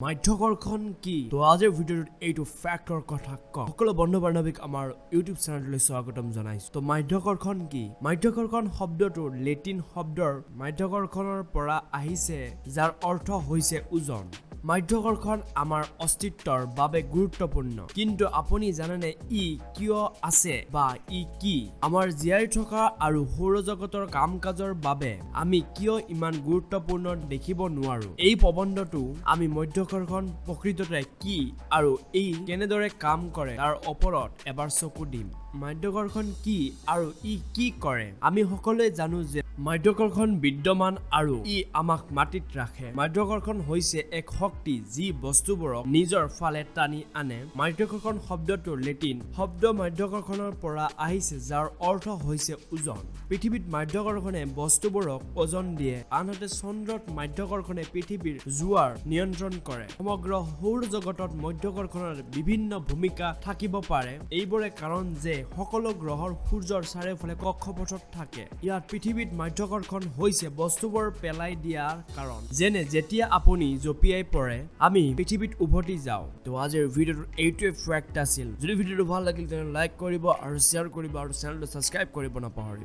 মাধ্যকৰ্ষণ কি? তো আজিৰ ভিডিঅ'টোত এইটো ফেক্টৰ কথা কম। সকলো বন্ধু বান্ধৱীক আমাৰ ইউটিউব চেনেললৈ স্বাগতম জনাইছো। তো মাধ্যকৰ্ষণ কি? মাধ্যকৰ্ষণ শব্দটো লেটিন শব্দৰ মাধ্যকৰ্ষণৰ পৰা আহিছে, যাৰ অৰ্থ হৈছে ওজন। মাধ্যকৰ্ষণ আমাৰ অস্তিত্বৰ বাবে গুৰুত্বপূৰ্ণ, কিন্তু আপুনি জানেনে ই কিয় আছে বা ই কি? আমাৰ জীয়াই থকা আৰু সৌৰজগতৰ কাম-কাজৰ বাবে আমি কিয় ইমান গুৰুত্বপূৰ্ণ দেখিব নোৱাৰো? এই প্ৰবন্ধটো আমি মাধ্যকৰ্ষণ প্ৰকৃততে কি আৰু ই কেনেদৰে কাম কৰে তাৰ ওপৰত এবাৰ চকু দিম। মাধ্যকৰ্ষণ কি আৰু ই কি কৰে? আমি সকলোৱে জানো যে মাধ্যকৰ্ষণ বিদ্যমান আৰু ই আমাক মাটিত ৰাখে। মাধ্যকৰ্ষণ হৈছে এক শক্তি যি বস্তুবোৰক নিজৰ ফালে টানি আনে। মাধ্যকৰ্ষণ শব্দটো লেটিন শব্দ মাধ্যকৰ্ষণৰ পৰা আহিছে, যাৰ অৰ্থ হৈছে ওজন। পৃথিৱীত মাধ্যকৰ্ষণে বস্তুবোৰক ওজন দিয়ে, আনহাতে চন্দ্ৰত মাধ্যকৰ্ষণে পৃথিৱীৰ জোৱাৰ নিয়ন্ত্ৰণ কৰে। সমগ্ৰ সৌৰজগতত মাধ্যকৰ্ষণৰ বিভিন্ন ভূমিকা থাকিব পাৰে। এইবোৰে কাৰণ যে সকলো গ্ৰহৰ সূৰ্যৰ চাৰিওফালে কক্ষপথত থাকে। ইয়াত পৃথিৱীত মাধ্যকৰ্ষণ হৈছে বস্তুবোৰ পেলাই দিয়াৰ কাৰণ। যেনে যেতিয়া আপুনি জঁপিয়াই পৰে, আমি পৃথিৱীত উভতি যাওঁ। তো আজিৰ ভিডিঅ'টোৰ এইটোৱে ফেক্ট আছিল। যদি ভিডিঅ'টো ভাল লাগিল তেন্তে লাইক কৰিব আৰু শ্বেয়াৰ কৰিব আৰু চেনেলটো ছাবস্ক্ৰাইব কৰিব নাপাহৰিব।